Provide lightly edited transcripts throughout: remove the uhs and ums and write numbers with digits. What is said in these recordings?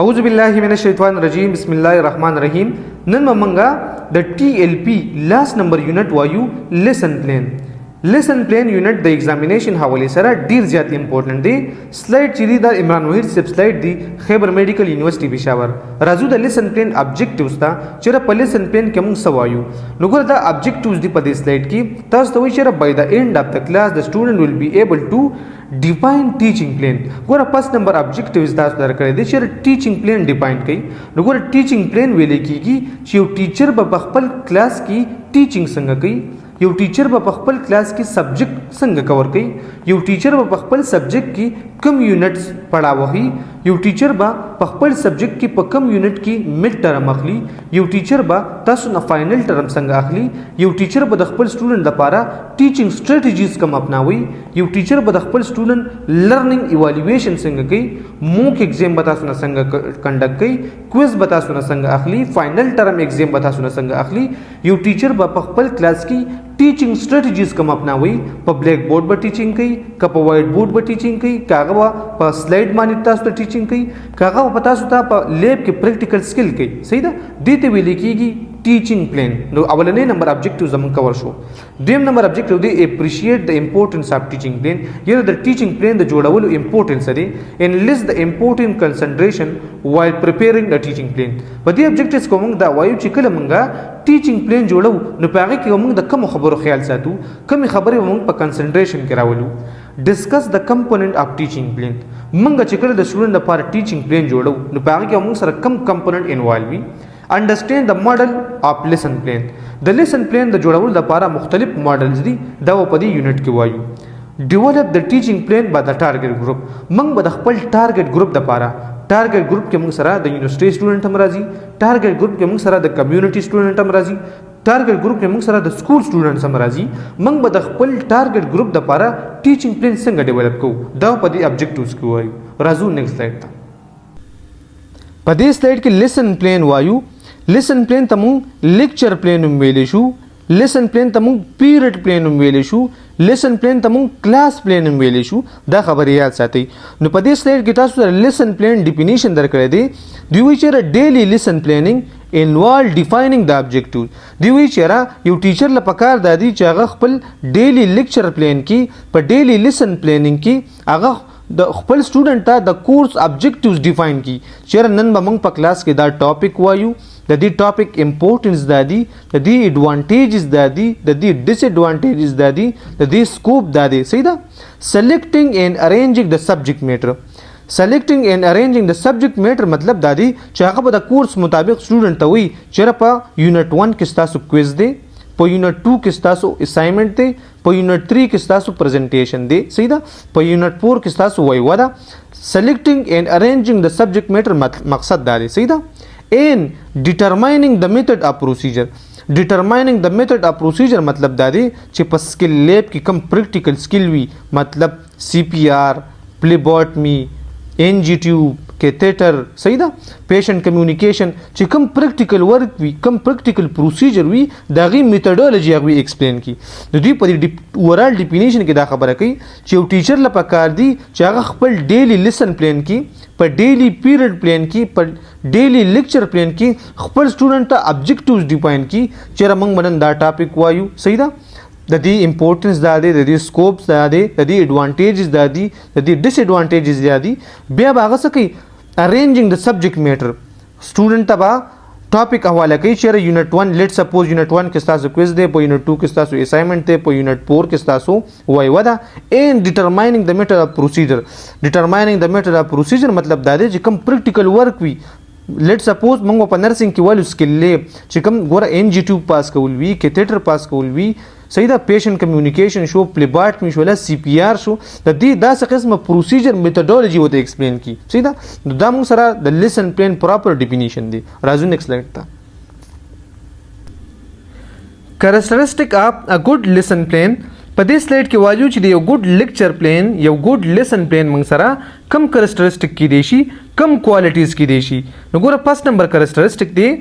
اعوذ بالله من الشیطان الرجیم بسم الله الرحمن الرحیم نن منګه د TLP لاس نمبر یونټ وایو لیسن پلان یونټ د ایگزامینیشن حواله سره ډیر زیات امپورټنٹ دی. سلایډ چې دی د عمران وحید سب سلایډ دی خیبر میډیکل یونیورسيټي پېښور. راځو د لیسن پلان ابجیکټیوز ته چې په لیسن پلان کې موږ سوایو. نو ګور دا ابجیکټیوز دی په دې سلایډ کې تاسو ته وایي چې by the end of the class the student will be able to define teaching plan. ګور فرست نمبر ابجیکټیوز تاسو درکړی دی چې ټیچینګ پلان ډیفاین کړئ. نو ګور ټیچینګ پلان ویل کېږي چې یو ټیچر په خپل کلاس کې ټیچینګ څنګه کوي، یو ټیچر په خپل کلاس کې سبجیکټ څنګه کور کوي، یو ټیچر په خپل سبجیکټ کې کم یونټس پڑھاوي، یو ټیچر په خپل سبجیکټ کې په کم یونټ کې میډ ټرم اخلي، یو ټیچر تاسو نه فائنل ټرم څنګه اخلي، یو ټیچر د خپل سټوډنټ لپاره ټیچینګ سټریټیجیز کوم اپناوي، یو ټیچر د خپل سټوډنټ لرنینګ ایوالویشن څنګه کوي، موک ایگزام تاسو نه څنګه کنډکټ کوي، کویز تاسو نه څنګه اخلي، فائنل ټرم ایگزام تاسو نه څنګه اخلي. یو ټیچر په خپل کلاس کې ټیچینګ سټریټیجیز کوم اپناوي، په بلیک بورډ به ټیچینګ کوي، که په وایټ بورډ به ټیچینګ کوي، کاغه په سلایډ باندې تاسو ته ټیچینګ کوي، کاغه په تاسو ته په لیب کې پریکټیکل سکل کوي. صحیح ده، دې ته ویل کېږي ټیچینګ پلان. نو اولنې نمبر ابجیکټیو زمون کور شو. دویم نمبر ابجیکټیو دی اپریشیټ د امپورټنس اف ټیچینګ پلان. یعنی د ټیچینګ پلان د جوړولو امپورټنس دی ان لیست د امپورټنت کنسنټریشن وایل پریپیرینګ د ټیچینګ پلان. په دې ابجیکټیوز کوم دا وایو چې کله مونږه ټیچینګ پلان جوړو نو په هغه کې موږ د کوم خبرو خیال ساتو، کوم خبرې موږ په کنسنټریشن کې راولو. ډسکس د کمپوننت اف ټیچینګ پلان. موږ چې کله د سټوډنټ لپاره ټیچینګ پلان جوړو نو په هغه کې موږ سره کم کمپوننت انوالو وي. انډرسټینډ د ماډل اف لیسن پلان. د لیسن پلان د جوړولو لپاره مختلف ماډلز دي دا په دې یونټ کې وایو. ډیولپ د ټیچینګ پلان by the target group. موږ به د خپل ټارګټ ګروپ لپاره ټارګټ ګروپ کې موږ سره د یونیورسيټي سټوډنټ هم راځي، ټارګټ ګروپ کې موږ سره د کمیونټي سټوډنټ هم راځي، ټارګټ ګروپ کې موږ سره د سکول سټوډنټس هم راځي. موږ به د خپل ټارګټ ګروپ لپاره ټیچینګ پلان څنګه ډیولپ کوو دا په دې ابجیکټیوز کې وایو. راځو نیکسټ سلایډ ته. په دې سلایډ کې لیسن پلان وایو. لیسن پلان ته موږ لیکچر پلان هم ویلی شو، لیسن پلان ته موږ پیریډ پلان هم ویلی شو، لیسن پلان ته موږ کلاس پلان هم ویلی شو. دا خبرې یاد ساتئ. نو په دې سلایډ کې تاسو سره لیسن پلان ډیفینیشن درکړی دی. دوی وایي چې ډیلی لیسن پلانینګ انوالو ډیفاینینګ د ابجیکټیوز. دوی وایي چې یو ټیچر له پکار دا دی چې هغه خپل ډیلی لیکچر پلان کې په ډیلی لیسن پلانینګ کې هغه د خپل سټوډنټ ته د کورس ابجیکټیوز ډیفاین کی. چې نن به موږ په کلاس کې دا ټاپک وایو، د دې ټاپک امپورټنس دا دی، د دې ایڈوانټیجز دا دی، د دې ډیس ایڈوانټیجز دا دی، د دې سکوپ دا دی. صحیح ده. سلیکټینګ اینڈ ارینجینګ د سبجیکټ میټر. سلیکټینګ اینڈ ارینجینګ د سبجیکټ میټر مطلب دا دی چې هغه به د کورس مطابق سټوډنټ ته وایي چې په یونټ 1 کې ستاسو کویز دی، په یونټ 2 کې ستاسو اسایمنټ دی، په یونټ 3 کې ستاسو پریزنټیشن دی. صحیح ده. په یونټ 4 کې ستاسو وایوا ده. سلیکټینګ اینڈ ارینجینګ د سبجیکټ میټر مقصد دا دی. صحیح ده. and determining the method of procedure. determining the method of procedure مطلب دا دی چې په سکل لیب کې کم پریکټیکل سکل وي، مطلب CPR، پلیبوټمی، NG ټیوب، کیتھیټر. صحیح ده. پیشنټ کمیونیکیشن چې کم پریکټیکل ورک وي، کم پریکټیکل پروسیجر وي، دا غي میتھډولوژي هغه ایکسپلین کی. نو دوی په دې اورال ډیفینیشن کې دا خبره کوي چې یو ټیچر لپاره کار دی چې هغه خپل ډیلی لیسن پلان کې، په ډیلی پیریډ پلان کې، په ډیلی لیکچر پلان کې خپل سټوډنټ ته ابجیکټیوز ډیفاین کی چې موږ باندې دا ټاپک وایو. صحیح ده. د دې امپورټنس دا دی، د دې سکوپس دا دی، د دې ایڈوانټیجز دا دی، د دې ډیس ایڈوانټیجز دا دی. بیا به هغه څه کوي ارینجینګ د سبجیکټ میټر. سټوډنټ ته به ټاپک حواله کوي چې یونټ 1 لیټ سپوز یونټ 1 کې ستاسو کویز دی، په یونټ 2 کې ستاسو اسایمنټ دی، په یونټ 4 کې ستاسو وایوا ده. and determining the method of procedure. determining the method of procedure مطلب دا دی چې کوم پریکټیکل ورک وي. لیټ سپوز موږ په نرسنګ کې وایو سکل لیب چې کوم ګوره NG ټیوب پاس کول وي، کیتھیټر پاس کول وي. صحیح ده. پیشنټ کمیونیکیشن شو، پلیبوټمی شو، CPR شو. د دې داسې قسمه پروسیجر میتھډولوژي وته ایکسپلین کی. صحیح ده. نو دا موږ سره د لیسن پلان پراپر ډیفینیشن دی. راځو نیکسټ سلایډ ته. کریکټریسټک اف ا ګډ لیسن پلان. په دې سلایډ کې وایو چې د یو ګډ لیکچر پلان، یو ګډ لیسن پلان موږ سره کم کریکټریسټک کې دی شي، کم کوالټیز کې دی شي. نو ګوره فرست نمبر کریکټریسټک دی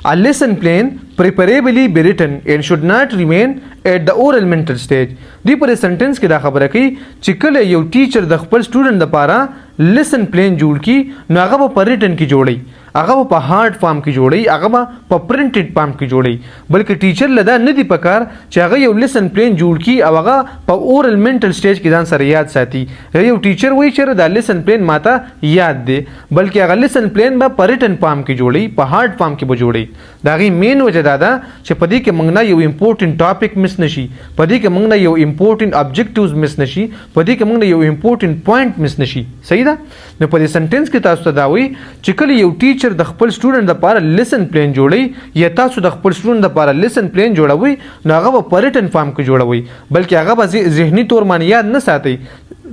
a lesson plan preferably be written and should not remain at the oral mental stage. دی پر سنټنس کې دا خبره کوي چې کله یو ټیچر د خپل سټوډنټ لپاره لیسن پلان جوړ کی نو هغه په ریټن کې جوړي هغه په هارد فارم کې جوړي هغه په پرنټډ فارم کې جوړي بلکې ټیچر لدا نه دی پکار چې هغه یو لیسن پلان جوړ کی او هغه په اورل منټل سټیج کې ځان سره یاد ساتي یو ټیچر وایي چې دا لیسن پلان ماته یاد دی بلکې هغه لیسن پلان به په ریټن فارم کې جوړي په هارد فارم کې به جوړي دا غي مین وجه دا ده چې په دې کې موږ نه یو امپورټنت ټاپک مس نشي په دې کې موږ نه یو امپورټنت ابجیکټیوز مس نشي په دې کې موږ نه یو امپورټنت پوینټ مس نشي صحیح ده نو په دې سنټنس کې تاسو ته دا وایي چې کله یو ټیچر د خپل سټوډنټ لپاره لیسن پلان جوړي یا تاسو د خپل سټوډنټ لپاره لیسن پلان جوړوي نو هغه په ریټن فارم کې جوړوي بلکې هغه به ذهني تور باندې یاد نه ساتي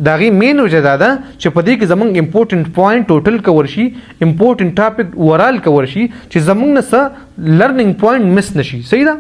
دا غي مین وجه دا ده چې په دې کې زمونږ امپورټنت پوینټ ټوټل کور شي امپورټنت ټاپک اورال کور شي چې زمونږ نه څه لرنینګ پوینټ مس نشي صحیح ده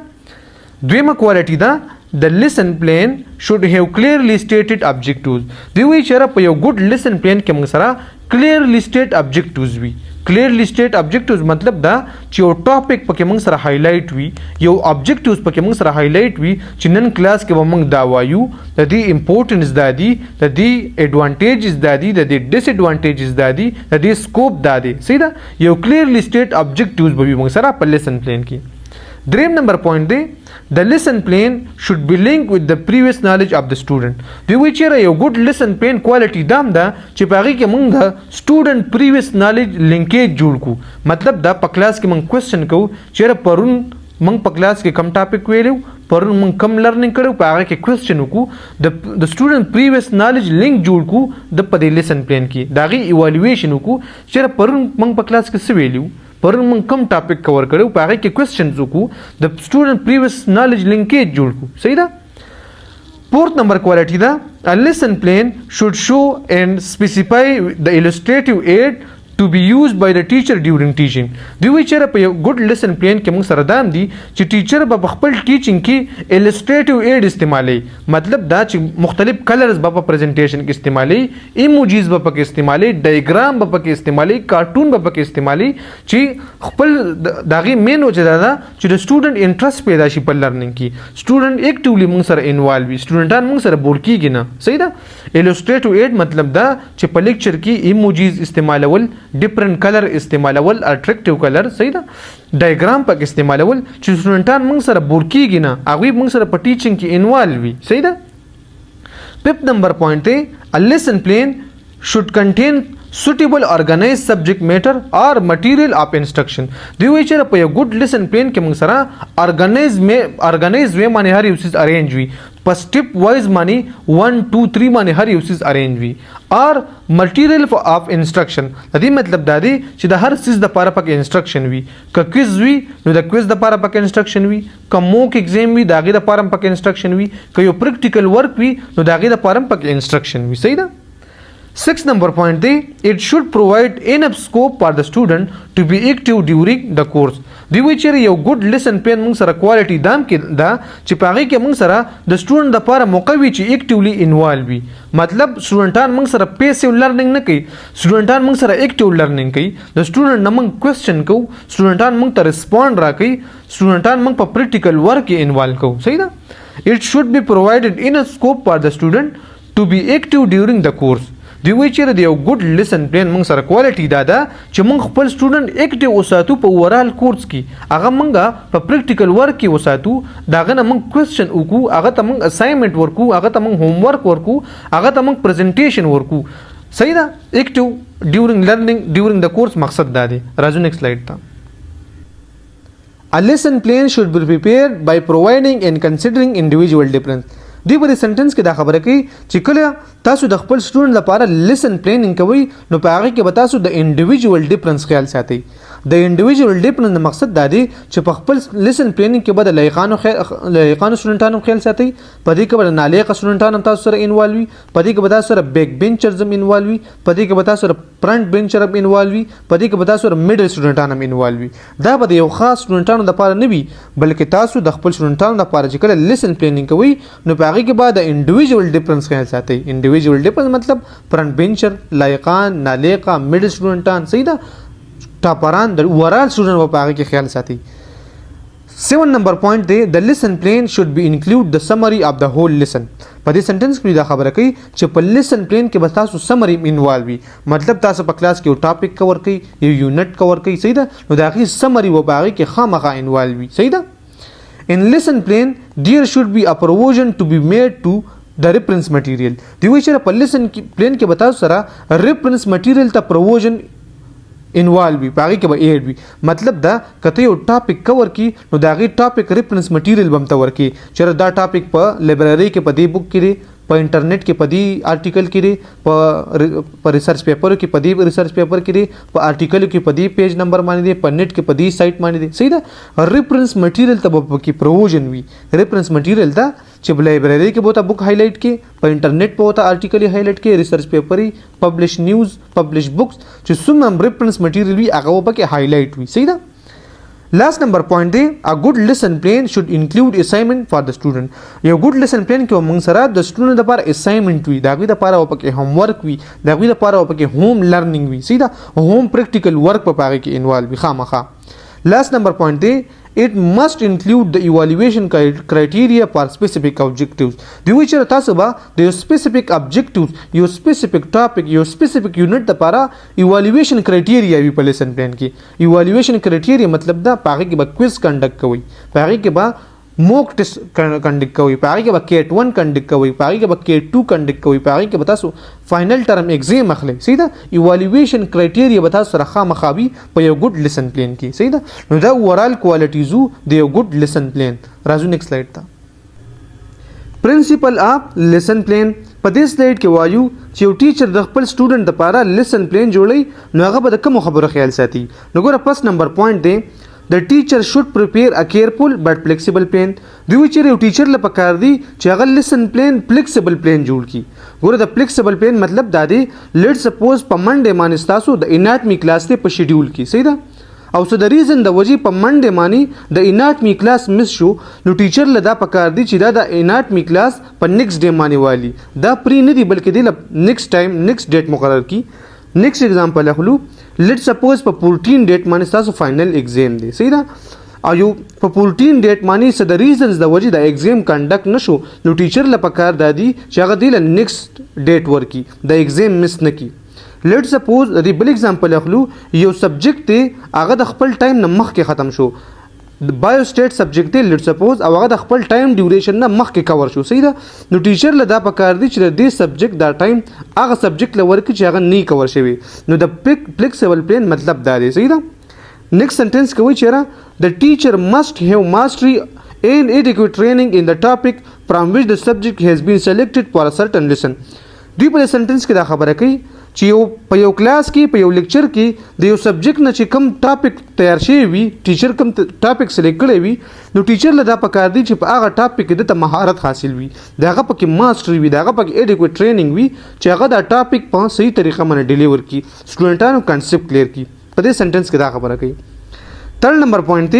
دویمه کوالټي ده The lesson plan should have clearly stated objectives. دی وی چیرې په یو ګډ لیسن پلان کې موږ سره clearly state objectives وي clearly state objectives مطلب دا چې یو ټاپک پکې موږ سره هایلایټ وي یو objectives پکې موږ سره هایلایټ وي چې نن کلاس کې به موږ دا وایو د دې امپورټنس دا دی د دې ایڈوانټیجز دا دی د دې ډیس ایڈوانټیجز دا دی د دې سکوپ دا دی صحیح ده یو clearly state objectives به موږ سره په لیسن پلان کې دریم نمبر پوینټ دی The lesson plan should be linked with the previous knowledge of the student. دی وی چیرې یو ګډ لیسن پلان کوالټي دام ده چې په هغه کې موږ د سټوډنټ پریویس نالج لینکیج جوړ کو مطلب دا په کلاس کې موږ کوېسچن کوو چیرې پرون موږ په کلاس کې کم ټاپک ویلو پرون موږ کم لرنینګ کړو په هغه کې کوېسچن وکړو د سټوډنټ پریویس نالج لینک جوړ کو د په دې لیسن پلان کې دا غي ایوالویشن وکړو چیرې پرون موږ په کلاس کې څه ویلو پرون موږ کم ټاپک کور کړو په هغه کې کوېسچنز وکړو د سټوډنټ پریویس نالج لینکیج جوړ کو صحیح ده فورث نمبر کوالټي ده a lesson plan should show and specify the illustrative aid to be used by the teacher during teaching دی وی چیرې په یو ګډ لیسن پلان کې موږ سره دام دي چې ټیچر به خپل ټیچینګ کې illustrative aid استعمالي مطلب دا چې مختلف کلرز به په پریزنټیشن کې استعمالي ایموجیز به پکې استعمالي ډایګرام به پکې استعمالي کارټون به پکې استعمالي چې خپل داغي مین وجه دا چې د سټوډنټ انټرست پیدا شي په لرنینګ کې سټوډنټ اکټیولی موږ سره انوالو وي سټوډنټان موږ سره بور کیږي نه صحیح ده illustrative aid مطلب دا چې په لیکچر کې ایموجیز استعمالول ډیفرنٹ کلر استعمالول اټریکټیو کلر صحیح ده ډایګرام پک استعمالول چې سټوډنټان موږ سره بور کیږي نه هغه موږ سره په ټیچینګ کې انوالو وي صحیح ده فifth نمبر پوینټ دی a lesson plan should contain suitable organized subject matter or material of instruction دی وی چې په یو ګډ لیسن پلان کې موږ سره ارګنایز وی باندې هر یو چیز ارینج وي په سټپ وایز باندې 1 2 3 باندې هر یو چیز ارینج وي اور مټیریل اف انسټرکشن د دې مطلب دا دی چې د هر چیز د لپاره پکې انسټرکشن وي ک کویز وي نو د کویز د لپاره پکې انسټرکشن وي ک موک ایگزام وي داغه د لپاره پکې انسټرکشن وي ک یو پریکټیکل ورک وي نو داغه د لپاره پکې انسټرکشن وي صحیح ده Sixth number point دی it should provide enough scope for the student to be active during the course دی وی چیرې یو ګډ لیسن پلان موږ سره کوالټي دام کې دا چې په هغه کې موږ سره د سټوډنټ لپاره موقع وي چې اکټیولی انوالو وي مطلب سټوډنټان موږ سره پیسیو لرنینګ نه کوي سټوډنټان موږ سره اکټیو لرنینګ کوي د سټوډنټ نه موږ کوېسچن کوو سټوډنټان موږ ته ریسپونډ راکوي سټوډنټان موږ په پریکټیکل ورک کې انوالو کوو صحیح ده it should be provided enough scope for the student to be active during the course دی وی چیرې د یو ګډ لیسن پلان موږ سره کوالټي دا ده چې موږ خپل سټوډنټ اکټیو وساتو په اورال کورس کې هغه موږ په پریکټیکل ورک کې وساتو داغه نه موږ کوېسچن وکړو هغه ته موږ اساینمنت ورکو هغه ته موږ هوم ورک ورکو هغه ته موږ پریزنټیشن ورکو صحیح ده اکټیو ډیورینګ لرنینګ ډیورینګ د کورس مقصد دا دی راځو نیکسٹ سلاید ته A lesson plan should be prepared by providing and considering individual difference دی په سنټنس کې دا خبره کوي چې کله تاسو د خپل سټوډنټ لپاره لیسن پلانینګ کوئ نو په هغه کې به تاسو د انډیویډوال ډیفرنس خیال ساتئ د انډیویډوال ډیفرنس مقصد دا دی چې په خپل لیسن پلانینګ کې به د لایقانو سټوډنټانو خیال ساتئ په دې کې به د نالایقه سټوډنټانو تاسو سره انوالو وي په دې کې به تاسو سره بیک بینچرز هم انوالو وي په دې کې به تاسو سره فرنٹ بینچر هم انوالو وي په دې کې به تاسو سره میډل سټوډنټان هم انوالو وي دا به د یو خاص سټوډنټانو لپاره نه وي بلکې تاسو د خپل سټوډنټانو لپاره چې کله لیسن پلانینګ کوئ نو په هغه کې به د انډیویډوال ډیفرنس خیال ساتئ انډیویډوال ډیفرنس مطلب فرنٹ بینچر لایقان نالایقه میډل سټوډنټان صحیح ده ټاپران د اورال سټوډنټ په هغه کې خیال ساتي 7 نمبر پوینټ دی د لیسن پلان شود بی انکلود د سمری اف د هول لیسن. په دې سنټنس کې دا خبره کوي چې په لیسن پلان کې به تاسو سمری انوالو وي، مطلب تاسو په کلاس کې یو ټاپک کور کوي، یو یونټ کور کوي، صحیح ده، نو دا غي سمری و باغی کې خامخا انوالو وي، صحیح ده. In lesson plan there should be a provision to be made to the reference material. دی وایي چې په لیسن پلان کې به تاسو سره ریفرنس مټیریل ته پروویژن انوالو وي، باغی کې به ایډ وي، مطلب دا کته یو ټاپک کور کی نو دا غي ټاپک ریفرنس مټیریل بم ته ورکی چې دا ټاپک په لایبرری کې په دې بک کې په انټرنیټ کې په دې آرټیکل کې په ریسرچ پیپر کې په دې ریسرچ پیپر کې په آرټیکل کې په دې پیج نمبر باندې دی، په نیټ کې په دې سایت باندې دی، صحیح ده. ریفرنس مټیریل ته به کې پروویژن وي، ریفرنس مټیریل دا چې لایبرری کې به بک هایلایټ کې، په انټرنیټ په وته آرټیکل هایلایټ کې، ریسرچ پیپر پبلش نیوز پبلش بکس چې څومره ریفرنس مټیریل وي هغه به کې هایلایټ وي، صحیح ده. Last number point دی a good lesson plan should include assignment for the student. یو good lesson plan کې موږ سره د student لپاره assignment وي، دا غوي د لپاره پکې homework وي، دا غوي د لپاره پکې home learning وي، صحیح ده، home practical work په پاره کې involve وي خامخا. Last number point دی it must include the evaluation criteria for specific objectives. دی وایي چې تاسو به د یو specific objectives، یو specific topic، یو specific unit لپاره evaluation criteria وي په lesson plan کې. evaluation criteria مطلب دا پاره کې به quiz conduct کوي، پاره کې به موک ټیسټ کنډکټ کوي، پاره کې به کیټ 1 کنډکټ کوي، پاره کې به کیټ 2 کنډکټ کوي، پاره کې به تاسو فائنل ټرم ایگزام اخلي، صحیح ده. ایوالویشن کرایټیریا به تاسو سره خامخابي په یو ګډ لیسن پلان کې، صحیح ده. نو دا اورال کوالټیزو د یو ګډ لیسن پلان. راځو نیکسټ سلاید ته. پرنسپل اف لیسن پلان. په دې سلاید کې وایو چې یو ټیچر د خپل سټوډنټ لپاره لیسن پلان جوړي نو هغه به د کوم خبرو خیال ساتي. نو ګوره فرست نمبر پوینټ دی The teacher should prepare a careful but flexible plan. دوی چې یو ټیچر له پکار دی چې هغه لیسن پلان فلیکسیبل پلان جوړ کړي. ګوره د فلیکسیبل پلان مطلب دا دی لیټ سپوز په منډه باندې تاسو د اناټمی کلاس ته په شیډول کې، صحیح ده، او څه د ریزن د وجې په منډه باندې د اناټمی کلاس مس شو نو ټیچر له دا پکار دی چې دا د اناټمی کلاس په نیکسټ ډے باندې والی دا پری نه دی بلکې د نیکسټ ټایم نیکسټ ډیټ مقرر کی. نیکسټ ایگزامپل اخلو لیټ سپوز په 14 ډیټ باندې تاسو فائنل ایگزام دی، صحیح ده، او یو په 14 ډیټ باندې څه د ریزنز د وجې د ایگزام کنډکټ نشو نو ټیچر له پکار دادی چې هغه دی له نیکسټ ډیټ ورکی د ایگزام مس نه کی. لیټ سپوز د بل ایگزامپل اخلو یو سبجیکټ دی هغه د خپل ټایم نه مخکې ختم شو، د بایو سټیټ سبجیکټ دی لیټ سپوز او هغه د خپل ټایم ډیوریشن نه مخکې کور شو، صحیح ده، نو ټیچر له دا پکار دی چې د دې سبجیکټ دا ټایم هغه سبجیکټ له ورکړي چې هغه نه کور شوی. نو د فلیکسیبل پلان مطلب دا دی، صحیح ده. نیکسټ سنټنس کوي چې د ټیچر must have mastery and adequate training in the topic from which the subject has been selected for a certain lesson. دوی په سنټنس کې دا خبره کوي چې یو په یو کلاس کې په یو لیکچر کې د یو سبجیکټ نه چې کوم ټاپک تیار شوی وي، ټیچر کوم ټاپک سلیکټ کړی وي نو ټیچر له دا پکار دی چې په هغه ټاپک کې د مهارت حاصل وي، د هغه پکې ماستري وي، د هغه پکې ایډیکویټ ټریننګ وي چې هغه دا ټاپک په صحیح طریقه باندې ډیلیور کړي، سټوډنټانو کانسپټ کلیر کړي. په دې سنټنس کې دا خبره کوي. Third number point دی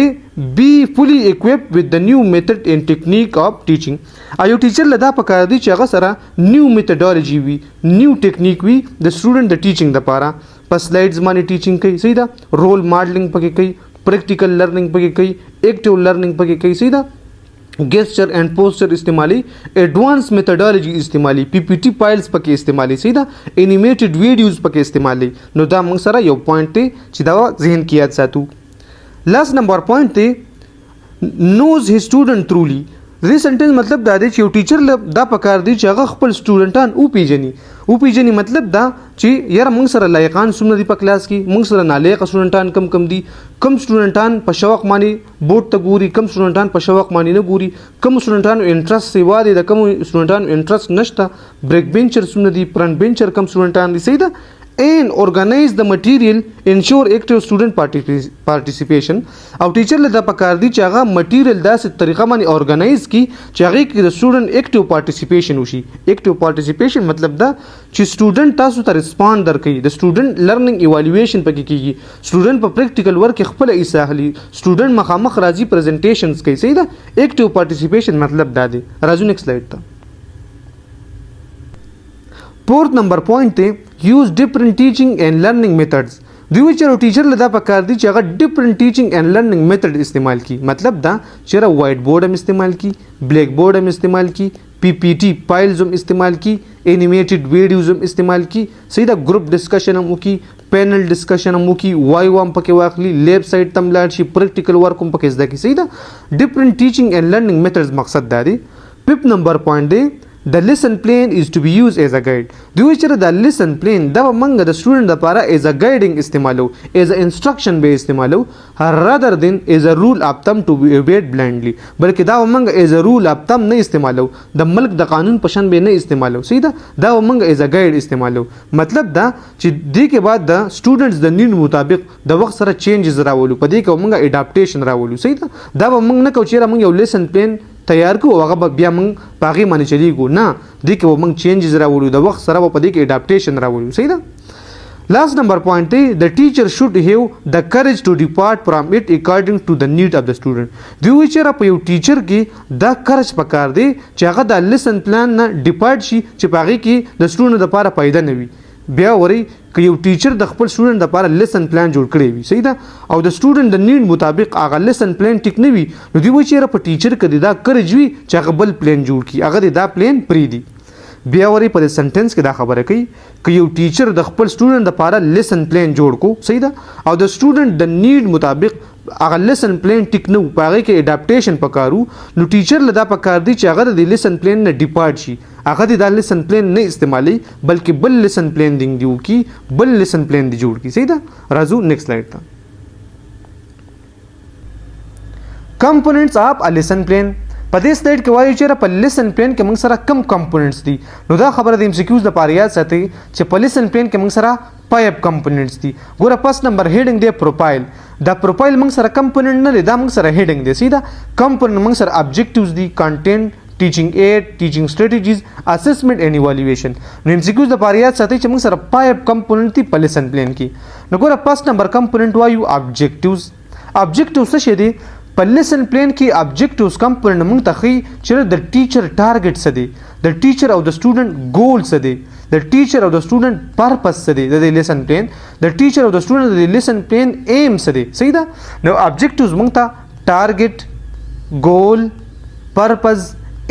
be fully equipped with the new method and technique of teaching. ایو ټیچر له دا پکار دی چې هغه سره نیو میتھډالوجي وي، نیو ټیکنیک وي د سټوډنټ د ټیچینګ لپاره. په سلایډز باندې ټیچینګ کوي، صحیح ده، رول ماډلینګ پکې کوي، پریکټیکل لرنینګ پکې کوي، ایکټیو لرنینګ پکې کوي، صحیح ده، gesture and posture استعمالي، advanced methodology استعمالي، PPT files پکې استعمالي، صحیح ده، animated videos پکې استعمالي. نو دا موږ سره یو پوینټ دی چې دا ذهن کې یاد ساتو. لاست نمبر پوینټ دی knows his student truly. دې سنټنس مطلب دا دی چې یو ټیچر له دا پکار دی چې هغه خپل سټوډنټان او پیژني مطلب دا چې یاره موږ سره لایقان څومره دي په کلاس کې، موږ سره نالایقه سټوډنټان کم دي، کم سټوډنټان په شوق باندې بورډ ته ګوري، کم سټوډنټان په شوق باندې نه ګوري، کم سټوډنټانو انټرست سیوا دي، د کم سټوډنټانو انټرست نشته، بریک بینچر څومره دي، فرنٹ بینچر کم سټوډنټان دي، صحیح ده. and organize the material ensure active student participation. او ټیچر له دا پکار دی چې هغه مټیریل داسې طریقه باندې اورګنایز کی چې هغه کې د سټوډنټ اکټیو پارټیسیپیشن وشي. اکټیو پارټیسیپیشن مطلب دا چې سټوډنټ تاسو ته ریسپاند درکړي، د سټوډنټ لرنینګ ایوالویشن پکې کیږي، سټوډنټ په پریکټیکل ورک خپل ایسه اخلي، سټوډنټ مخامخ راځي پریزنټیشنز کوي، صحیح ده. اکټیو پارټیسیپیشن مطلب دا دی. راځو نیکسټ سلاید ته. Fourth number point use different teaching and learning methods. دوی چې ټیچر له دا پکار دي چې هغه ډیفرنٹ ټیچینګ اینڈ لرننګ میتھډ استعمال کی مطلب دا چې وایټ بورډ هم استعمال کی بلیک بورډ هم استعمال کی پی پی ټي فایلز هم استعمال کی انیمیټډ ویډیوز هم استعمال کی صحیح دا ګروپ ډسکشن هم وکي پینل ډسکشن هم وکي وایو هم پکې واخلي لیب سایډ تم لاړ شي پریکټیکل ورک هم پکې زده کی صحیح دا ډیفرنٹ ټیچینګ اینڈ لرننګ میتھډز مقصد دا دی 5 نمبر پوینټ دی The lesson plan is to be used as a guide. دوی چې د lesson plan دا منګه د student لپاره as a guiding استعمالو as a instruction به استعمالو rather than as a rule of thumb to be obeyed blindly بلکې دا منګه as a rule of thumb نه استعمالو د ملک د قانون په شان به نه استعمالو صحیح دا منګه as a guide استعمالو مطلب دا چې دې کې بعد د students د نیډ مطابق د وخت سره changes راولو په دې کې منګه adaptation راولو صحیح دا منګه نه کو چې موږ یو lesson plan تیار کو هغه بیا موږ باغی باندې چلیږو نه دې کې موږ چینجز راوړو د وخت سره په دې کې اډاپټیشن راوړو صحیح ده لاست نمبر پوینټ دی د ټیچر شوډ هیو د کریج ټو ډیپارټ فرام اټ اکارډینګ ټو د نیډ اف د سټوډنټ دوی چې په یو ټیچر کې دا کریج پکار دی چې هغه د لیسن پلان نه ډیپارټ شي چې باغی کې د سټوډنټ لپاره فائدہ نه وي بیا وری که یو ټیچر د خپل سټوډنټ لپاره لیسن پلان جوړ کړی وي صحیح ده او د سټوډنټ د نیډ مطابق هغه لیسن پلان ټیک نه وي نو دوی چې په ټیچر کې دا کریج وي چې هغه بل پلان جوړ کړي هغه دا پلان پری دی بیا وری په سنټنس کې دا خبره کوي که یو ټیچر د خپل سټوډنټ لپاره لیسن پلان جوړ کو صحیح ده او د سټوډنټ د نیډ مطابق هغه لیسن پلان ټیک نه پاره کې اډاپټیشن پکارو نو ټیچر لدا پکار دی چې هغه د لیسن پلان نه ډیپارټ شي هغه د لیسن پلان نه استعمالي بلکې بل لیسن پلان دیو کی بل لیسن پلان دی جوړ کی صحیح ده راځو نیکسٹ سلایډ ته کمپوننټس اف ا لیسن پلان په دې سلایډ کې وایو چې په لیسن پلان کې موږ سره کم کمپوننټس دي نو دا خبره د ام سی کیوز لپاره یاد ساتئ چې په لیسن پلان کې موږ سره 5 کمپوننټس دي ګوره فرست نمبر هیډینګ دی پروفایل دا پروفایل موږ سره کمپوننټ نه دی دا موږ سره هیډینګ دی سیدا کمپوننټ موږ سره ابجیکټیوز دي کنټینټ ټیچینګ ایډ ټیچینګ سټریټیجیز اسسمنټ اینڈ ایوالویشن نو ام سی کیوز لپاره یاد ساتئ چې موږ سره 5 کمپوننټ دي په لیسن پلان کې نو ګوره فرست نمبر کمپوننټ وایو ابجیکټیوز ابجیکټیوز څه دي په لیسن پلان کې ابجیکټیوز کمپوننټ موږ ته خي چې د ټیچر ټارګټ څه دی د ټیچر او د سټوډنټ ګول څه دی د ټیچر او د سټوډنټ پرپس څه دی د لیسن پلان د ټیچر او د سټوډنټ د لیسن پلان ایم څه دی صحیح ده نو ابجیکټیوز موږ ته ټارګټ ګول پرپس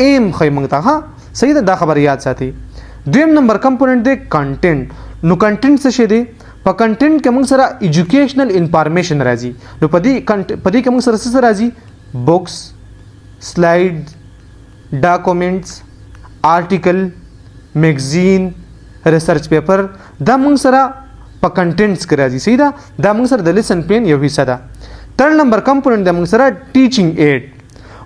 ایم خی موږ ته ها صحیح ده دا خبر یاد ساتئ دویم نمبر کمپوننټ دی کنټینټ نو کنټینټ څه شی دی په کنټینټ کې موږ سره ایجوکیشنل انفارمیشن راځي نو په دې کې موږ سره څه راځي بوکس سلایډ ډاکومنټس آرټیکل میگزین ریسرچ پیپر دا موږ سره په کنټینټس کې راځي صحیح ده دا موږ سره د لیسن پلان یو حصہ ده تھرډ نمبر کمپوننټ د موږ سره ټیچینګ ایډ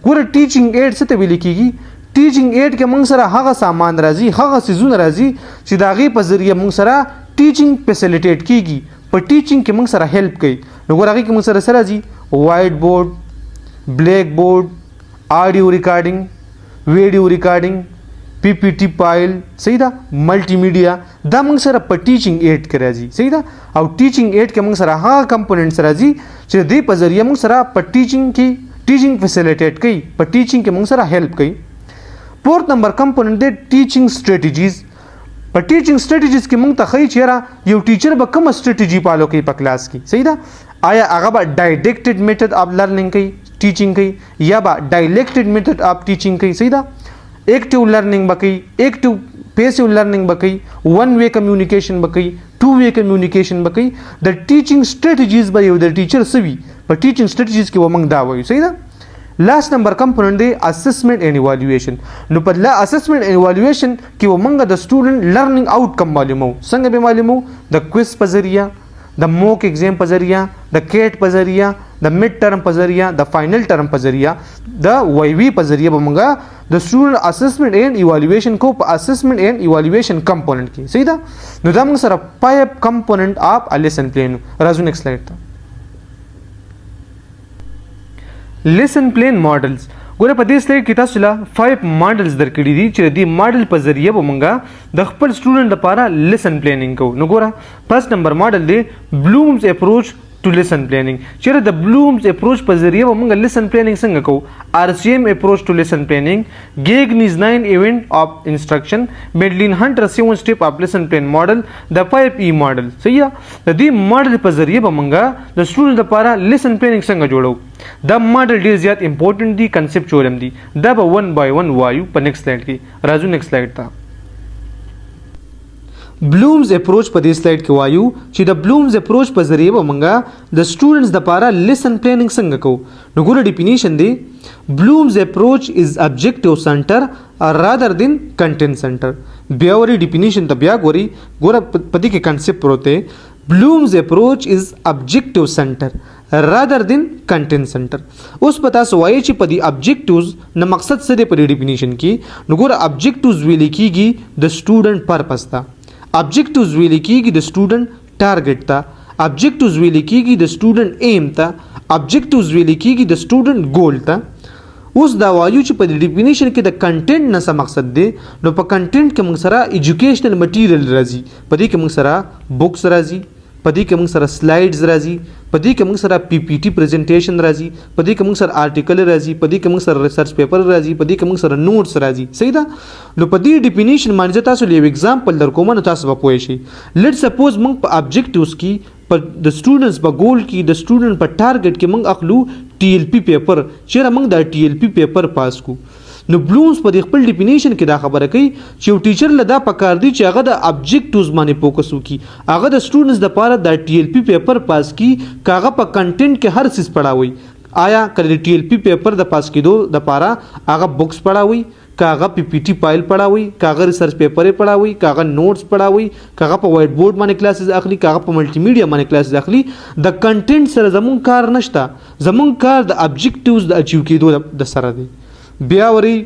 ګوره ټیچینګ ایډ څه ته ویل کیږي ټیچینګ ایډ کې موږ سره هغه سامان راځي هغه سيزونه راځي چې د هغې په ذریعه موږ سره ټیچینګ فیسیلیټیټ کیږي په ټیچینګ کې موږ سره هیلپ کوي نو ګوره هغې کې موږ سره څه راځي وایټ بورډ بلیک بورډ آډیو ریکارډینګ ویډیو ریکارډینګ پی پی ټي فایل صحیح ده ملټي میډیا دا موږ سره په ټیچینګ ایډ کې راځي صحیح ده او ټیچینګ ایډ کې موږ سره هغه کمپوننټس راځي چې د دې په ذریعه موږ سره په ټیچینګ کې ټیچینګ فیسیلیټیټ کوي په ټیچینګ کې موږ سره هیلپ کوي فورث نمبر کمپوننټ دی ټیچینګ سټریټیجیز په ټیچینګ سټریټیجیز کې موږ ته ښیي چې یو ټیچر به کومه سټریټیجي فالو کوي په کلاس کې صحیح ده آیا هغه به ډایریکټډ میتھډ اف لرننګ کوي ټیچینګ کوي یا به ډایلیکټډ میتھډ اف ټیچینګ کوي صحیح ده ایکټیو لرننګ به کوي ایکټیو پیسیو لرننګ به کوي ون وے کمیونیکیشن به کوي ټو وے کمیونیکیشن به کوي د ټیچینګ سټریټیجیز به یو د ټیچر سوي په ټیچینګ سټریټیجیز کې موږ دا وایو صحیح ده لاست نمبر کمپوننټ دی اسسمنټ اینڈ ایوالویشن نو په اسسمنټ اینڈ ایوالویشن کې موږ د سټوډنټ لرننګ آوټکم معلومو څنګه به معلومو د کویز په ذریعہ د موک ایگزام په ذریعہ د کیټ په ذریعہ د میډ ټرم په ذریعہ د فائنل ټرم په ذریعہ د وایوي په ذریعہ به موږ د سټوډنټ اسسمنټ اینڈ ایوالویشن کو په اسسمنټ اینڈ ایوالویشن کمپوننټ کې صحیح ده نو دا موږ سره 5 کمپوننټ اف ا لیسن پلان راځو نیکسٹ سلایډ ته لیسن پلان ماډلز ګوره په دې سلایډ کې تاسو له 5 ماډلز درکړي دي چې دې ماډل په ذریعہ به موږ د خپل سټوډنټ لپاره لیسن پلانینګ کوو نو ګوره فرست نمبر ماډل دی بلومز اپروچ to lesson planning. چیرې د بلومز اپروچ په ذریعه به موږ lesson planning څنګه کوو. RCEM approach to lesson planning, Gagne's 9 event of instruction, Medlin Hunter 7 step of lesson plan model, the 5E model. صحیح د دې ماډل په ذریعه به موږ د سټوډنټ لپاره lesson planning څنګه جوړو. دا ماډل ډیر زیات امپورټنٹ دی، کنسپچوال دی. دا به 1 by 1 وایو په نیکسٹ سلایډ کې. راځو نیکسٹ سلایډ ته. بلومز اپروچ په دې سلایډ کې وایو چې د بلومز اپروچ په ذریعه به موږ د سټوډنټس لپاره لیسن پلانینګ څنګه کوو. نو ګوره ډیفینیشن دی، بلومز اپروچ از ابجیکټیو سنټر رادر دین کنټینټ سنټر. بیا وری ډیفینیشن ته بیا ګوري، ګوره په دې کې کنسپټ پروت دی. بلومز اپروچ از ابجیکټیو سنټر رادر دین کنټینټ سنټر. اوس په تاسو وایي چې په دې ابجیکټیوز نه مقصد څه دی په دې ډیفینیشن کې. نو ګوره ابجیکټیوز ویل کېږي د سټوډنټ پرپس ته، objectives ویل کېږي د سټوډنټ ټارګټ ته، objectives ویل کېږي د سټوډنټ ایم ته، objectives ویل کېږي د سټوډنټ ګول ته. اوس دا وایو چې په دې ډیفینیشن کې د کنټینټ نه څه مقصد دی. نو په کنټینټ کې موږ سره ایجوکیشنل مټیریل راځي، په دې کې موږ سره بوکس راځي، په دې کې موږ سره سلایډز راځي، په دې کې موږ سره PPT پریزنټیشن راځي، په دې کې موږ سره آرټیکل راځي، په دې کې موږ سره ریسرچ پیپر راځي، په دې کې موږ سره نوټس راځي. صحیح ده. نو په دې ډیفینیشن باندې تاسو یو ایگزامپل در کوم نو تاسو به پوه شئ. لیټ سپوز موږ په ابجیکټیوز کې په د سټوډنټس په ګول کې د سټوډنټ په ټارګټ کې موږ اخلو TLP پیپر، چیرې موږ دا TLP پیپر پاس کو. نو بلومز په خپل ډیفینیشن کې دا خبره کوي چې یو ټیچر له دا پکار دی چې هغه د ابجیکټیوز باندې فوکس وکړي، هغه د سټوډنټس لپاره د TLP پیپر پاس کی، کاغه په کنټینټ کې هر څه پڑھاوي. آیا کله TLP پیپر د پاس کېدو لپاره هغه بوکس پڑھاوي، کاغه PPT فایل پڑھاوي، کاغه ریسرچ پیپر پڑھاوي، کاغه نوٹس پڑھاوي، کاغه په وایټ بورډ باندې کلاسز اخلي، کاغه په ملټي میډیا باندې کلاسز اخلي. د کنټینټ سره زمون کار نشته، زمون کار د ابجیکټیوز د اچیو کېدو د سره دی. بیا وری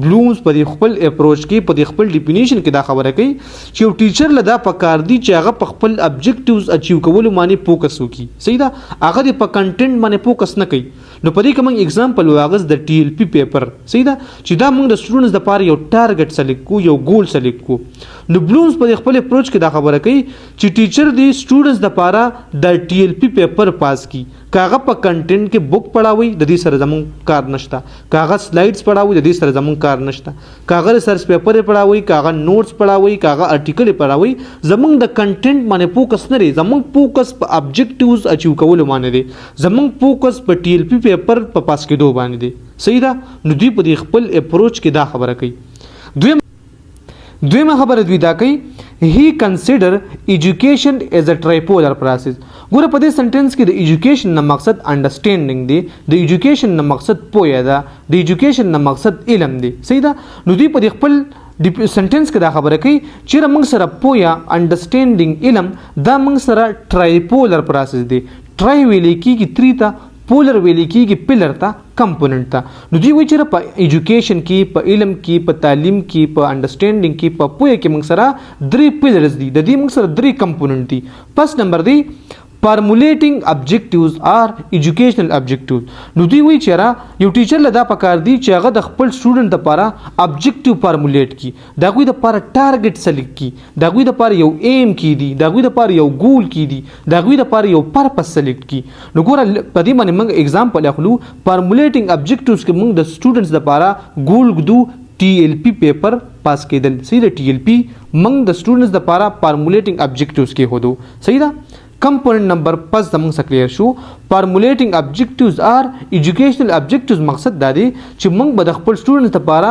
بلومز په خپل اپروچ کې په خپل ډیفینیشن کې دا خبره کوي چې یو ټیچر له دا پکار دی چې هغه په خپل ابجیکټیوز اچیو کولو باندې فوکس وکړي. صحیح ده. هغه د په کنټینټ باندې فوکس نه کوي. نو په دې کې موږ اگزامپل واغس د TLP پیپر. صحیح ده چې دا موږ د سټوډنټس لپاره یو ټارګټ سلیکټ کو، یو ګول سلیکټ کو. نو بلومز په خپل اپروچ کې دا خبره کوي چې ټیچر دی سټوډنټس لپاره د TLP پیپر پاس کی، کاغه په کنټینټ کې بوک پڑھاوي، د دې سره زمون کار نشته. کاغه سلایډز پڑھاوي، د دې سره زمون کار نشته. کاغه ریسرچ پیپر پڑھاوي، کاغه نوٹس پڑھاوي، کاغه آرټیکل پڑھاوي. زمون د کنټینټ باندې فوکس نه لري، زمون فوکس په ابجیکټیوز اچیو کولو باندې دی، زمون فوکس په TLP پیپر په پاس کېدو باندې دی. صحیح ده. نو دوی په خپل اپروچ کې دا خبره کوي. دویمه خبره دوی دا کوي he consider education as a tripolar process. ګوره په دې سنټنس کې د ایجوکیشن نه مقصد انډرسټینډینګ دی، د ایجوکیشن نه مقصد پوهه ده، د ایجوکیشن نه مقصد علم دی. صحیح ده. نو دوی په خپل سنټنس کې دا خبره کوي چې موږ سره پوهه انډرسټینډینګ علم دا موږ سره ټرایپولر پروسس دی. ټرای ویل کېږي 3 ته، پولر ویل کېږي پلر ته، کمپوننټ ته. نو دوی وایي چې په ایجوکیشن کې، په علم کې، په تعلیم کې، په انډرسټینډینګ کې، په پوهه کې موږ سره 3 پلرز دي، د دې موږ سره 3 کمپوننټ دي. فرست نمبر دی فارمولیټینګ ابجیکټیوز آر ایجوکیشنل ابجیکټیوز. نو دوی وایي چې یو ټیچر له دا پکار دی چې هغه د خپل سټوډنټ لپاره ابجیکټیو فارمولیټ کی، د هغوی لپاره ټارګټ سلیکټ کی، د هغوی لپاره یو ایم کی دی، د هغوی لپاره یو ګول کی دی، د هغوی لپاره یو پرپس سلیکټ کی. نو ګوره په دې باندې موږ اگزامپل اخلو. فارمولیټینګ ابجیکټیوز کې موږ د سټوډنټس لپاره ګول ګدو TLP پیپر پاس کېدل. صحیح ده. TLP موږ د سټوډنټس لپاره فارمولیټینګ ابجیکټیوز کې هودو. صحیح ده. کمپوننٹ نمبر 5 زموږ څخه کلیر شو. فارمولیټینګ ابجیکټیوز آر ایجوکیشنل ابجیکټیوز. مقصد دا دی چې موږ به د خپل سټوډنټس لپاره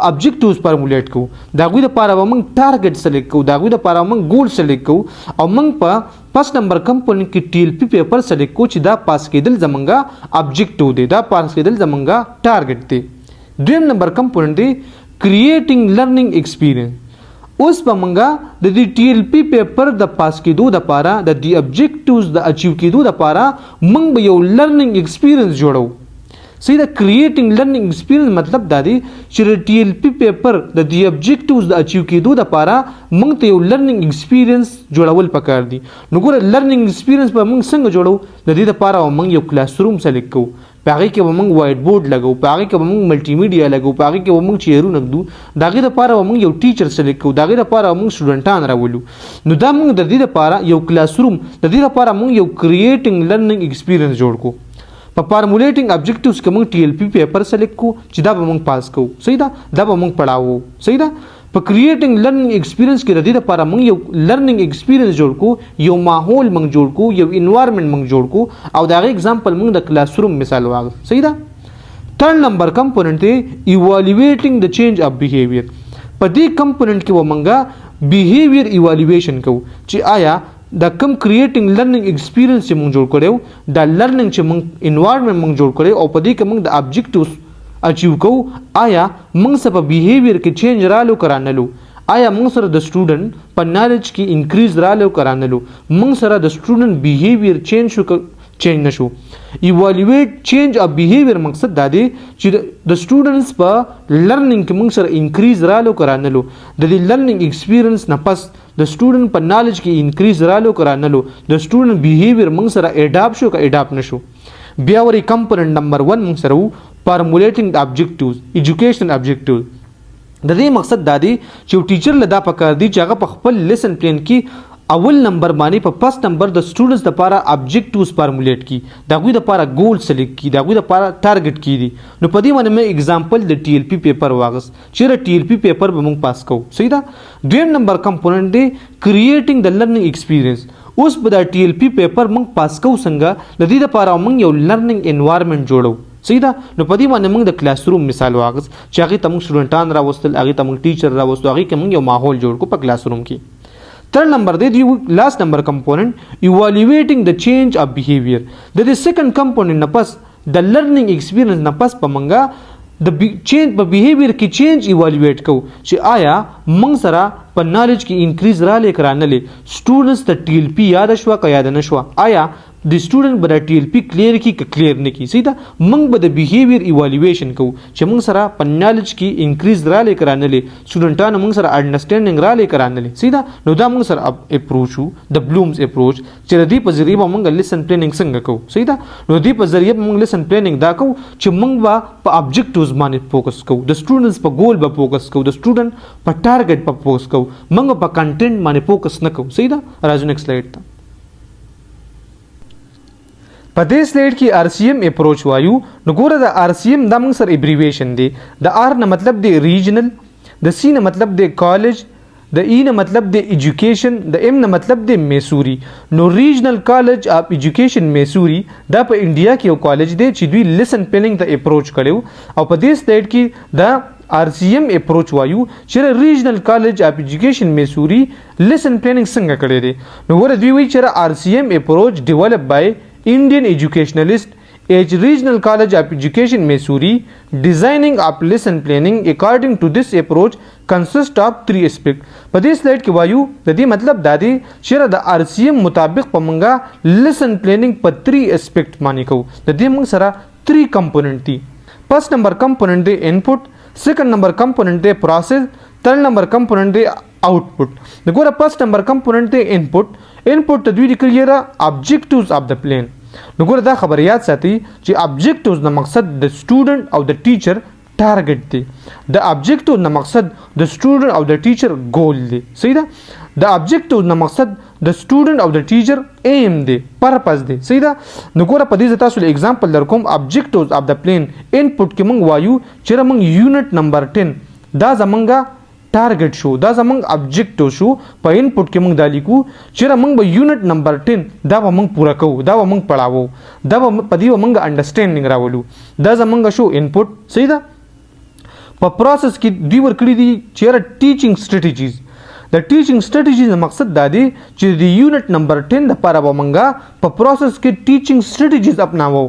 ابجیکټیوز فارمولیټ کوو، د هغوی لپاره به موږ ټارګټ سلیکټ کوو، د هغوی لپاره موږ ګول سلیکټ کوو، او موږ په فرست نمبر کمپوننٹ کې TLP پیپر سلیکټ کوو چې دا پاس کېدل زمونږه ابجیکټیو دی، دا پاس کېدل زمونږه ټارګټ دی. دویم نمبر کمپوننٹ دی کریټینګ لرنینګ ایکسپیرینس. اوس په منګه د دې TLP پیپر د پاس کېدو لپاره، د دې ابجیکټیوز د اچیو کېدو لپاره موږ به یو لرنینګ ایکسپیرینس جوړو. صحیح ده. کریټینګ لرنینګ ایکسپیرینس مطلب دا دی چې د TLP پیپر د دې ابجیکټیوز د اچیو کېدو لپاره موږ ته یو لرنینګ ایکسپیرینس جوړول پکار دي. نو ګوره لرنینګ ایکسپیرینس به موږ څنګه جوړو؟ د دې لپاره موږ یو کلاس روم سلیکټ کوو. پاغي کې به موږ وایټ بورډ لګو پاغي کې به موږ ملټي میډیا لګو پاغي کې به موږ چیرونه نګدو داغه لپاره موږ یو ټیچر سلیکټ کوو داغه لپاره موږ سټوډنټان راولو نو دا موږ د دې لپاره یو کلاس روم د دې لپاره موږ یو کریټینګ لرنینګ ایکسپیرینس جوړ کو په فارمولیټینګ ابجیکټیوز کې موږ ټي ال پی پیپر سلیکټ کو چې دا به موږ پاس کوو صحیح دا به موږ پڑھاو صحیح ده په کریټینګ لرنینګ ایکسپیرینس کې د دې لپاره موږ یو لرنینګ ایکسپیرینس جوړ کو یو ماحول موږ جوړ کو یو انوایرنمنت موږ جوړ کو او داغه اگزامپل موږ د کلاس روم مثال واغ صحیح ده تھرڈ نمبر کمپوننٹ دی ایوالویټینګ د چینج اف بیهیویر په دې کمپوننٹ کې و موږ بیهیویر ایوالویشن کوو چې آیا دا کم کریټینګ لرنینګ ایکسپیرینس چې موږ جوړ کړو دا لرنینګ چې موږ انوایرنمنت موږ جوړ کړو او په دې کې موږ د ابجیکټیوز اچیو کوو آیا موږ سره په بیهیویر کې چینج رالو کرانلو آیا موږ سره د سټوډنټ په نالج کې انکریز رالو کرانلو موږ سره د سټوډنټ بیهیویر چینج شو چینج نشو ایوالویټ چینج اف بیهیویر مقصد دا دی چې د سټوډنټس په لرنینګ کې موږ سره انکریز رالو کرانلو د دې لرنینګ ایکسپیرینس نه پس د سټوډنټ په نالج کې انکریز رالو کرانلو د سټوډنټ بیهیویر موږ سره اډاپټ شو که اډاپټ نشو بیا وری کمپوننٹ نمبر 1 موږ سره فارمولیټینګ د ابجیکټیوز ایجوکیشن ابجیکټیوز د دې مقصد دا دی چې ټیچر له دا پکار دی چې هغه په خپل لیسن پلان کې اول نمبر باندې په فرست نمبر د سټوډنټس لپاره ابجیکټیوز فارمولیټ کی دا غوی لپاره ګول سلیکټ کی دا غوی لپاره ټارګټ کی دي نو په دې باندې مې اگزامپل د ټي ال پی پیپر واغس چې ټي ال پی پیپر به موږ پاس کوو صحیح ده دویم نمبر کمپوننٹ دی کریټینګ د لرنینګ ایکسپیرینس اوس په دا ټي ال پی پیپر موږ پاس کوو څنګه د دې لپاره موږ یو لرنینګ انوایرنمنت جوړو صحیح ده نو په دې باندې موږ د کلاس روم مثال واغس چې هغه ته موږ سټوډنټان راوستل هغه ته موږ ټیچر راوستو هغه کې موږ یو ماحول جوړ کو په کلاس روم کې Third number دی last number component evaluating the change of behavior د دې second component نه پس د learning experience نه پس په منګه د change په behavior کې change evaluate کو چې آیا موږ سره په knowledge کې increase را لکرانلې students ته TLP یاد شو که یاد نشو آیا د سټوډنټ به د TLP کلیر کی که کلیر نه کی سیدا موږ به د بیهیویر ایوالویشن کو چې موږ سره په نالج کې انکریز را لکرانلې سټوډنټانو موږ سره انډرستانډینګ را لکرانلې سیدا نو دا موږ سره اپروچ د بلومز اپروچ چې د دې په ذریعہ موږ لیسن پلانینګ څنګه کو سیدا نو دې په ذریعہ موږ لیسن پلانینګ دا کو چې موږ به په ابجیکټیوز باندې فوکس کو د سټوډنټس په ګول به فوکس کو د سټوډنټ په ټارګټ په فوکس کو موږ په کنټینټ باندې فوکس نه کو سیدا راځو نیکسټ سلایډ ته په دې سلایډ کې RCEM اپروچ وایو نو ګوره د RCEM دا موږ سره ایبریویشن دی د R نه مطلب دی ریجنل د C نه مطلب دی کالج د E نه مطلب دی ایجوکیشن د M نه مطلب دی میسوري نو ریجنل کالج اف ایجوکیشن میسوري دا په انډیا کې یو کالج دی چې دوی لیسن پلانینګ ته اپروچ کړو او په دې سلایډ کې دا RCEM اپروچ وایو چې ریجنل کالج اف ایجوکیشن میسوري لیسن پلانینګ څنګه کړی دی نو ګوره دوی وایي چې RCEM اپروچ ډیولپ بای Indian educationalist at Regional College of Education Missouri designing of lesson planning according to this approach consists of 3 aspects په دې سلایډ کې وایو د دې مطلب دا دی چې د RCEM مطابق په منګه lesson planning په 3 aspect باندې کو د دې موږ سره 3 component دي first number component دی input second number component دی process third number component دی output دغه first number component دی input ته دوی لیکلي را objectives of the plan نو ګوره دا خبر یاد ساتي چې objectives نه مقصد د سټوډنټ او د ټیچر ټارګټ دی د objectives نه مقصد د سټوډنټ او د ټیچر ګول دی صحیح ده د objectives نه مقصد د سټوډنټ او د ټیچر ایم دی پرپز دی صحیح ده نو ګوره په دې تاسو له اگزامپل در کوم objectives of the plan input کې موږ وایو چې موږ یونټ نمبر 10 دا زمونږه ټارګټ شو دا زمونږ ابجیکټیو شو په انپوټ کې موږ دا لیکو چې موږ به یونټ نمبر 10 دا به موږ پوره کوو دا به موږ پڑھاوو دا به په دې موږ انډرستانډینګ راولو دا زمونږ شو انپوټ صحیح ده په پروسس کې دوی ورکړي دي چې ټیچینګ سټریټیجیز د ټیچینګ سټریټیجیز مقصد دا دی چې د یونټ نمبر 10 لپاره به موږ په پروسس کې ټیچینګ سټریټیجیز اپناوو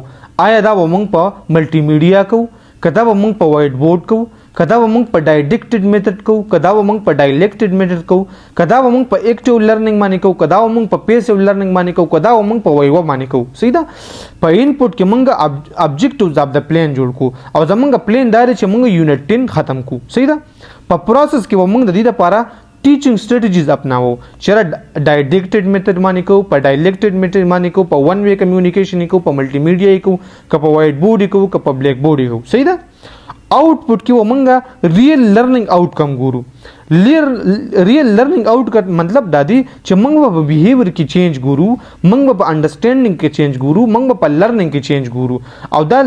آیا دا به موږ په ملټي میډیا کوو کدا به موږ په وایټ بورډ کوو کدا به موږ په ډایډکټډ میتھډ کوو کدا به موږ په ډایلیکټډ میتھډ کوو کدا به موږ په ایکټیو لرنینګ باندې کوو کدا به موږ په پیسیو لرنینګ باندې کوو کدا به موږ په وایوا باندې کوو صحیح ده په انپوټ کې موږ ابجیکټیوز اف د پلان جوړ کو او زموږ پلان دا چې موږ یونټ 10 ختم کو صحیح ده په پروسس کې موږ د دې لپاره teaching strategies अपनाओ चेहरा directed method माने को पर डायलेक्टेड मेथड माने को पर one way communication को पर मल्टीमीडिया को पर व्हाइट बोर्ड को पर ब्लैक बोर्ड को सही दा आउटपुट की वो मंगा रियल लर्निंग आउटकम गुरु रियल लर्निंग आउट का मतलब दादी च मंगवा बिहेवियर की चेंज गुरु मंगवा अंडरस्टैंडिंग के चेंज गुरु मंगवा लर्निंग की चेंज गुरु और the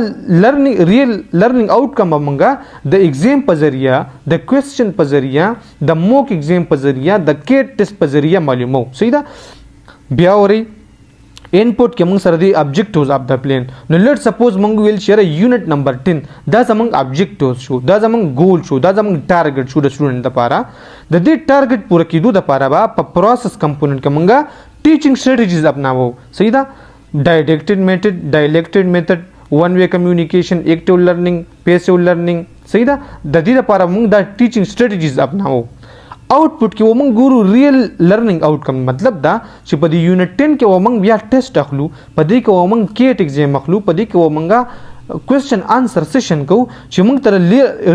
learning real learning outcome मंगा द एग्जाम पजरिया द क्वेश्चन पजरिया द मॉक एग्जाम पजरिया द केट टेस्ट पजरिया मालूम हो सही दा ब्या हो रही input ke mung saradi objectives of the plan now let's suppose mung will share a unit number 10 that's among objectives show that's among goal show that's among target show the student da para the target pura kidu da para ba process component ke munga teaching strategies apnavo sahi da dialected method one way communication active learning passive learning sahi da da para mung da teaching strategies apnavo output के वो मंग गुरु real learning outcome मतलब दा छि पदी यूनिट 10 के वो मंग बिया टेस्ट अखलू पदी के वो मंग केट एग्जाम अखलू पदी के वो मंगा क्वेश्चन आंसर सेशन को छि मंग तर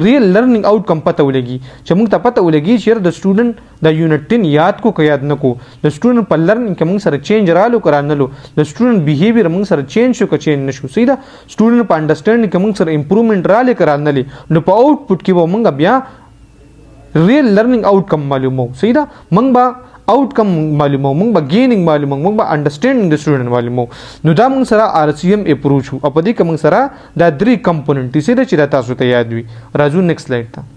रियल लर्निंग आउटकम पता उलेगी छि मंग ता पता उलेगी share the student the unit 10 याद को याद नको द स्टूडेंट पर लर्निंग के मंग सर चेंज रालो करा नलो द स्टूडेंट बिहेवियर मंग सर चेंज शो का चेंज नशु सीधा स्टूडेंट पर अंडरस्टैंडिंग के मंग सर इंप्रूवमेंट राले करा नले नो प आउटपुट के वो मंग बिया रियल लर्निंग आउटकम मालूम हो सीधा मंगबा आउटकम मालूम हो मंगबा गेनिंग मालूम हो मंगबा अंडरस्टैंडिंग द स्टूडेंट मालूम हो नुदा मंग सरा RCEM अप्रोच हो अपदी का मंग सरा द 3 कंपोनेंट इसे रे चिराता सुते याद हुई राजू नेक्स्ट स्लाइड था